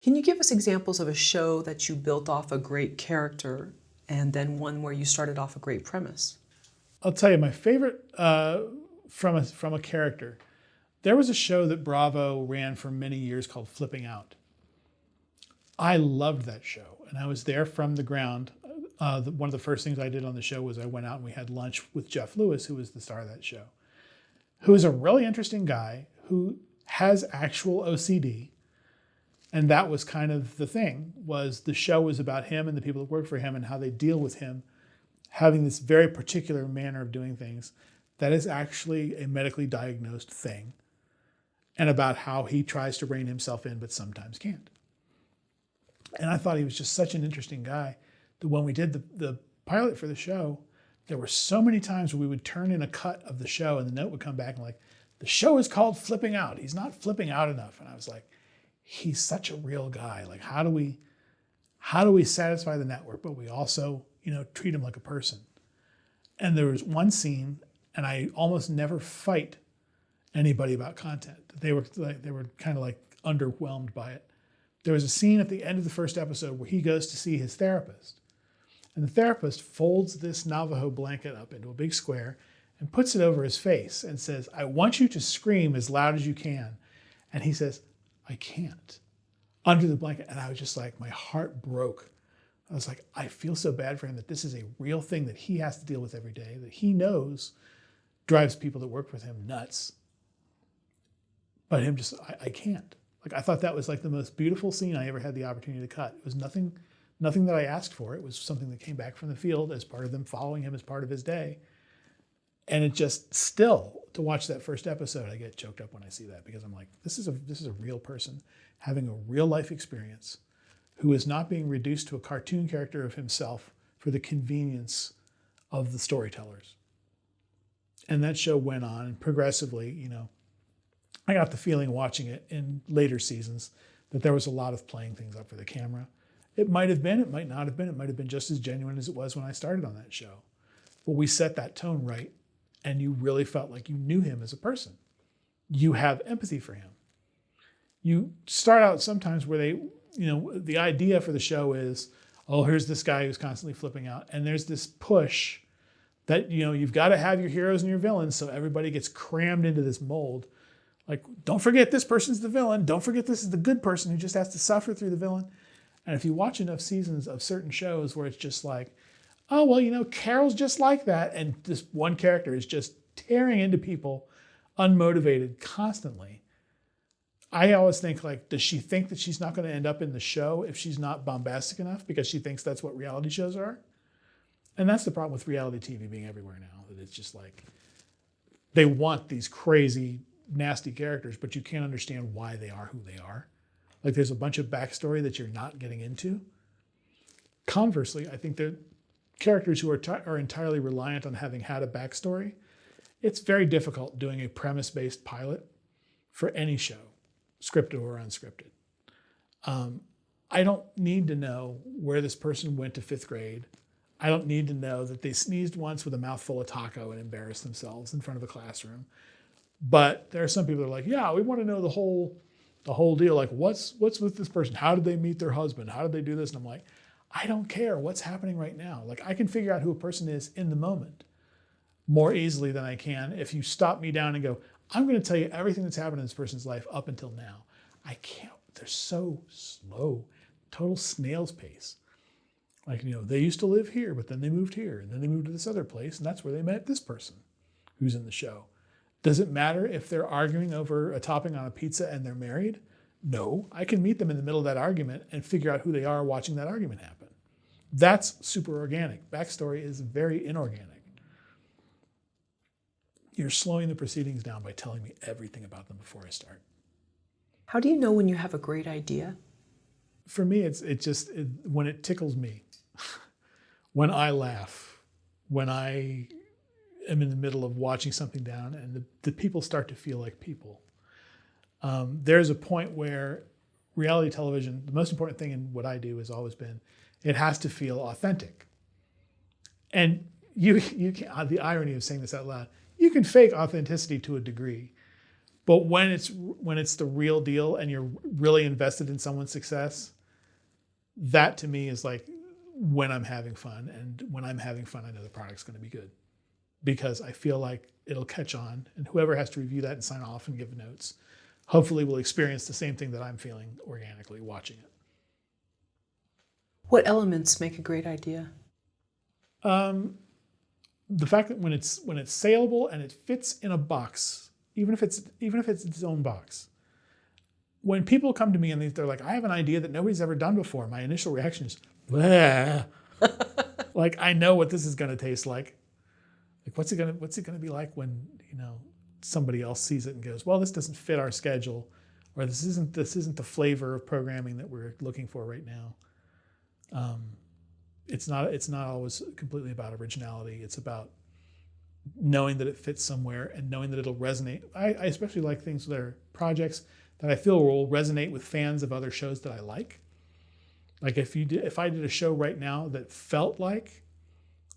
Can you give us examples of a show that you built off a great character and then one where you started off a great premise? I'll tell you my favorite from a character. There was a show that Bravo ran for many years called Flipping Out. I loved that show, and I was there from the ground. One of the first things I did on the show was I went out and we had lunch with Jeff Lewis, who was the star of that show, who is a really interesting guy who has actual OCD. And that was kind of the thing, was the show was about him and the people that work for him and how they deal with him having this very particular manner of doing things that is actually a medically diagnosed thing, and about how he tries to rein himself in but sometimes can't. And I thought he was just such an interesting guy that when we did the pilot for the show, there were so many times where we would turn in a cut of the show and the note would come back and like, the show is called Flipping Out. He's not flipping out enough. And I was like, he's such a real guy. Like, how do we satisfy the network, but we also, treat him like a person? And there was one scene, and I almost never fight anybody about content. They were kind of like underwhelmed by it. There was a scene at the end of the first episode where he goes to see his therapist. And the therapist folds this Navajo blanket up into a big square and puts it over his face and says, I want you to scream as loud as you can. And he says, I can't, under the blanket. And I was just like, my heart broke. I was like, I feel so bad for him that this is a real thing that he has to deal with every day, that he knows drives people that work with him nuts. But him just, I can't. Like, I thought that was like the most beautiful scene I ever had the opportunity to cut. It was nothing that I asked for. It was something that came back from the field as part of them following him as part of his day. And it just still, to watch that first episode, I get choked up when I see that, because I'm like, this is a real person having a real life experience who is not being reduced to a cartoon character of himself for the convenience of the storytellers. And that show went on, and progressively, I got the feeling watching it in later seasons that there was a lot of playing things up for the camera. It might have been, it might not have been, it might have been just as genuine as it was when I started on that show. But we set that tone right, and you really felt like you knew him as a person. You have empathy for him. You start out sometimes where they, the idea for the show is, oh, here's this guy who's constantly flipping out. And there's this push that, you've got to have your heroes and your villains, so everybody gets crammed into this mold. Like, don't forget this person's the villain. Don't forget this is the good person who just has to suffer through the villain. And if you watch enough seasons of certain shows where it's just like, oh, well, Carol's just like that, and this one character is just tearing into people unmotivated constantly, I always think, like, does she think that she's not going to end up in the show if she's not bombastic enough because she thinks that's what reality shows are? And that's the problem with reality TV being everywhere now, that it's just like, they want these crazy, nasty characters, but you can't understand why they are who they are. Like, there's a bunch of backstory that you're not getting into. Conversely, I think that characters who are entirely reliant on having had a backstory, it's very difficult doing a premise-based pilot for any show, scripted or unscripted. I don't need to know where this person went to 5th grade. I don't need to know that they sneezed once with a mouthful of taco and embarrassed themselves in front of a classroom. But there are some people that are like, yeah, we want to know the whole deal. Like, what's with this person? How did they meet their husband? How did they do this? And I'm like, I don't care what's happening right now. Like, I can figure out who a person is in the moment more easily than I can if you stop me down and go, I'm going to tell you everything that's happened in this person's life up until now. I can't. They're so slow, total snail's pace. Like, they used to live here, but then they moved here, and then they moved to this other place, and that's where they met this person who's in the show. Does it matter if they're arguing over a topping on a pizza and they're married? No, I can meet them in the middle of that argument and figure out who they are watching that argument happen. That's super organic. Backstory is very inorganic. You're slowing the proceedings down by telling me everything about them before I start. How do you know when you have a great idea? For me, it's when it tickles me, when I laugh, when I am in the middle of watching something down and the people start to feel like people. There's a point where reality television, the most important thing in what I do has always been, it has to feel authentic. And you can, the irony of saying this out loud, you can fake authenticity to a degree, But when it's the real deal and you're really invested in someone's success, that to me is like when I'm having fun. And when I'm having fun, I know the product's going to be good because I feel like it'll catch on. And whoever has to review that and sign off and give notes, hopefully will experience the same thing that I'm feeling organically watching it. What elements make a great idea? The fact that when it's saleable and it fits in a box, even if it's its own box. When people come to me and they're like, I have an idea that nobody's ever done before, my initial reaction is, bleh. Like, I know what this is going to taste like. Like, what's it going to be like when, somebody else sees it and goes, well, this doesn't fit our schedule, or this isn't the flavor of programming that we're looking for right now. It's not always completely about originality. It's about knowing that it fits somewhere and knowing that it'll resonate. I especially like things that are projects that I feel will resonate with fans of other shows that I like. Like if I did a show right now that felt like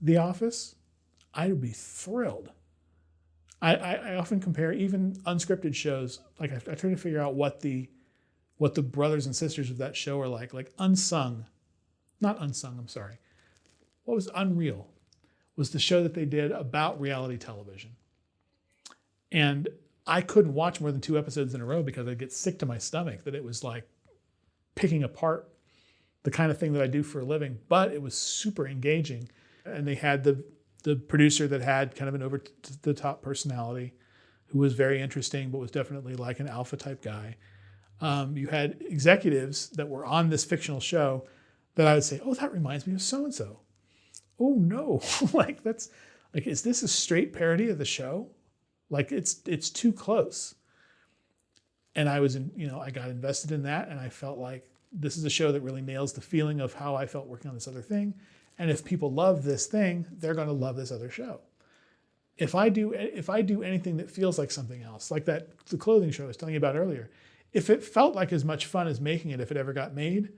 The Office, I would be thrilled. I often compare even unscripted shows. Like I try to figure out what the brothers and sisters of that show are like. Like not Unsung, I'm sorry. What was Unreal? Was the show that they did about reality television. And I couldn't watch more than 2 episodes in a row because I'd get sick to my stomach that it was like picking apart the kind of thing that I do for a living, but it was super engaging. And they had the producer that had kind of an over-the-top personality who was very interesting, but was definitely like an alpha type guy. You had executives that were on this fictional show that I would say, oh, that reminds me of so-and-so. Oh no, is this a straight parody of the show? Like it's too close. And I got invested in that, and I felt like this is a show that really nails the feeling of how I felt working on this other thing. And if people love this thing, they're going to love this other show. If I do anything that feels like something else, like the clothing show I was telling you about earlier, if it felt like as much fun as making it, if it ever got made,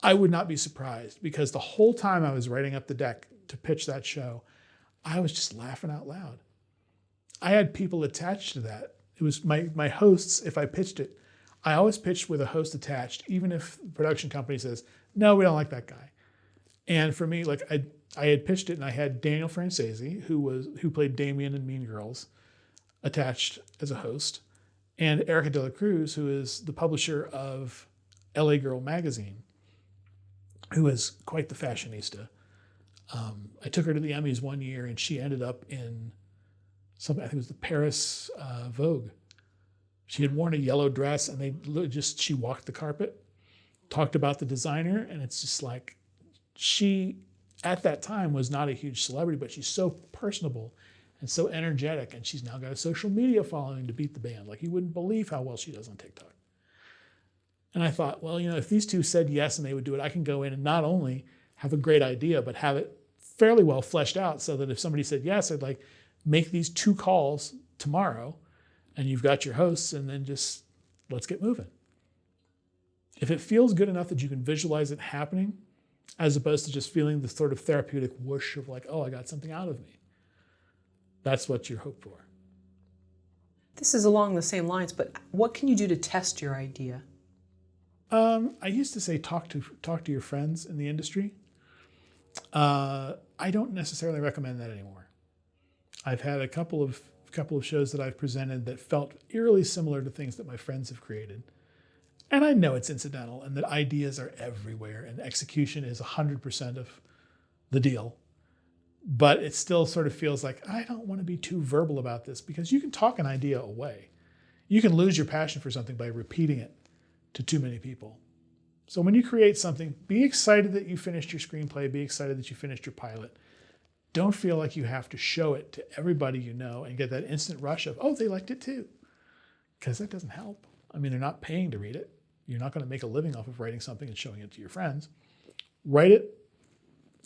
I would not be surprised, because the whole time I was writing up the deck to pitch that show, I was just laughing out loud. I had people attached to that. It was my hosts. If I pitched it, I always pitched with a host attached, even if the production company says, no, we don't like that guy. And for me, like I had pitched it and I had Daniel Francesi, who played Damien in Mean Girls, attached as a host, and Erica De La Cruz, who is the publisher of LA Girl magazine, who is quite the fashionista. I took her to the Emmys one year and she ended up in something, I think it was the Paris Vogue. She had worn a yellow dress and she walked the carpet, talked about the designer, and it's just like, she at that time was not a huge celebrity, but she's so personable and so energetic, and she's now got a social media following to beat the band. Like, you wouldn't believe how well she does on TikTok. And I thought, well, if these two said yes and they would do it, I can go in and not only have a great idea, but have it fairly well fleshed out so that if somebody said yes, I'd like make these 2 calls tomorrow and you've got your hosts, and then just let's get moving. If it feels good enough that you can visualize it happening, as opposed to just feeling the sort of therapeutic whoosh of like, oh, I got something out of me, that's what you hope for. This is along the same lines, but what can you do to test your idea? I used to say talk to your friends in the industry. I don't necessarily recommend that anymore. I've had a couple of shows that I've presented that felt eerily similar to things that my friends have created. And I know it's incidental and that ideas are everywhere and execution is 100% of the deal. But it still sort of feels like, I don't want to be too verbal about this, because you can talk an idea away. You can lose your passion for something by repeating it to too many people. So when you create something, be excited that you finished your screenplay, be excited that you finished your pilot. Don't feel like you have to show it to everybody you know and get that instant rush of, oh, they liked it too. Because that doesn't help. I mean, they're not paying to read it. You're not going to make a living off of writing something and showing it to your friends. Write it.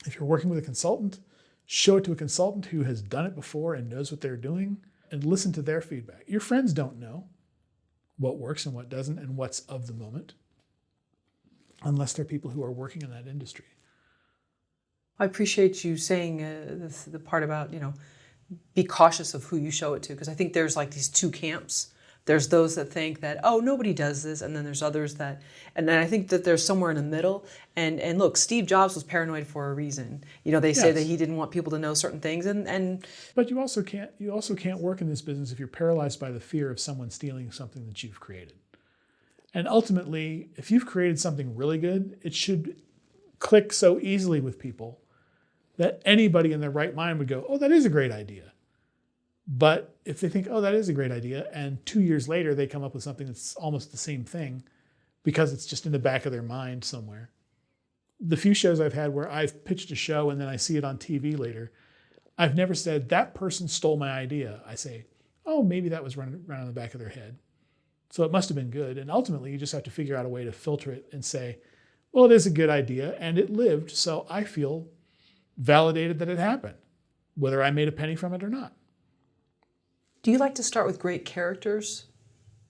If you're working with a consultant, show it to a consultant who has done it before and knows what they're doing, and listen to their feedback. Your friends don't know what works and what doesn't and what's of the moment, unless they're people who are working in that industry. I appreciate you saying the part about, be cautious of who you show it to, because I think there's like these 2 camps. There's those that think that, oh, nobody does this, and then there's others that, and then I think that there's somewhere in the middle. And look, Steve Jobs was paranoid for a reason. You know, they say that Yes. he didn't want people to know certain things, and But you also can't work in this business if you're paralyzed by the fear of someone stealing something that you've created. And ultimately, if you've created something really good, it should click so easily with people that anybody in their right mind would go, oh, that is a great idea. But if they think, oh, that is a great idea, and 2 years later they come up with something that's almost the same thing because it's just in the back of their mind somewhere. The few shows I've had where I've pitched a show and then I see it on TV later, I've never said, that person stole my idea. I say, oh, maybe that was running around in the back of their head. So it must have been good. And ultimately, you just have to figure out a way to filter it and say, well, it is a good idea and it lived, so I feel validated that it happened, whether I made a penny from it or not. do you like to start with great characters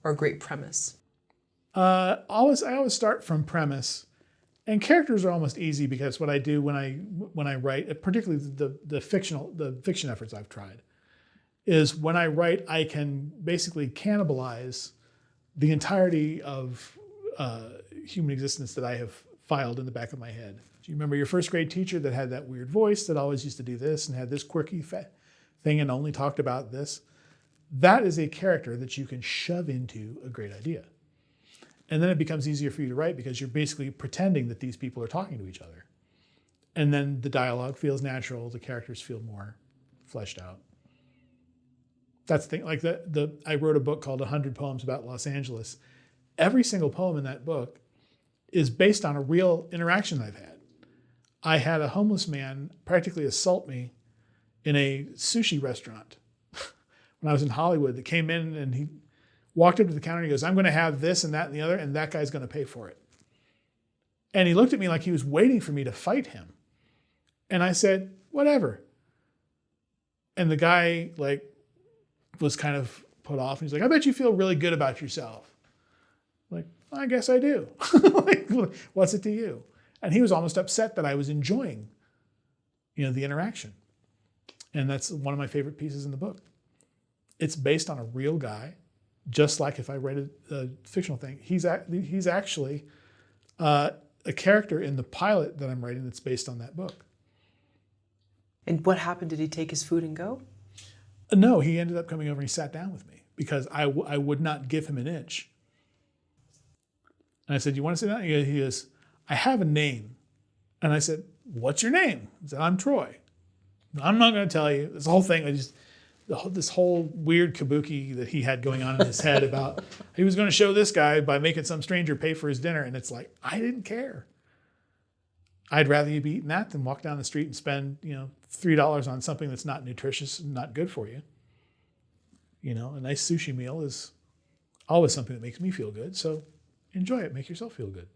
or a great premise? I always start from premise, and characters are almost easy because what I do when I write, particularly the fiction efforts I've tried, is when I write, I can basically cannibalize the entirety of human existence that I have filed in the back of my head. Do you remember your first grade teacher that had that weird voice that always used to do this and had this quirky thing and only talked about this? That is a character that you can shove into a great idea. And then it becomes easier for you to write because you're basically pretending that these people are talking to each other. And then the dialogue feels natural, the characters feel more fleshed out. That's the thing, like I wrote a book called 100 Poems About Los Angeles. Every single poem in that book is based on a real interaction I've had. I had a homeless man practically assault me in a sushi restaurant when I was in Hollywood that came in, and he walked up to the counter and he goes, I'm going to have this and that and the other, and that guy's going to pay for it. And he looked at me like he was waiting for me to fight him. And I said, whatever. And the guy was kind of put off. He's like, I bet you feel really good about yourself. I'm like, I guess I do. What's it to you? And he was almost upset that I was enjoying, the interaction. And that's one of my favorite pieces in the book. It's based on a real guy, just like if I read a fictional thing. He's actually a character in the pilot that I'm writing that's based on that book. And what happened? Did he take his food and go? No, he ended up coming over and he sat down with me because I would not give him an inch. And I said, you want to sit down? He goes, I have a name. And I said, what's your name? He said, I'm Troy. I'm not going to tell you. This whole thing, this whole weird kabuki that he had going on in his head about he was going to show this guy by making some stranger pay for his dinner. And it's like, I didn't care. I'd rather you be eating that than walk down the street and spend, $3 on something that's not nutritious and not good for you. A nice sushi meal is always something that makes me feel good. So enjoy it. Make yourself feel good.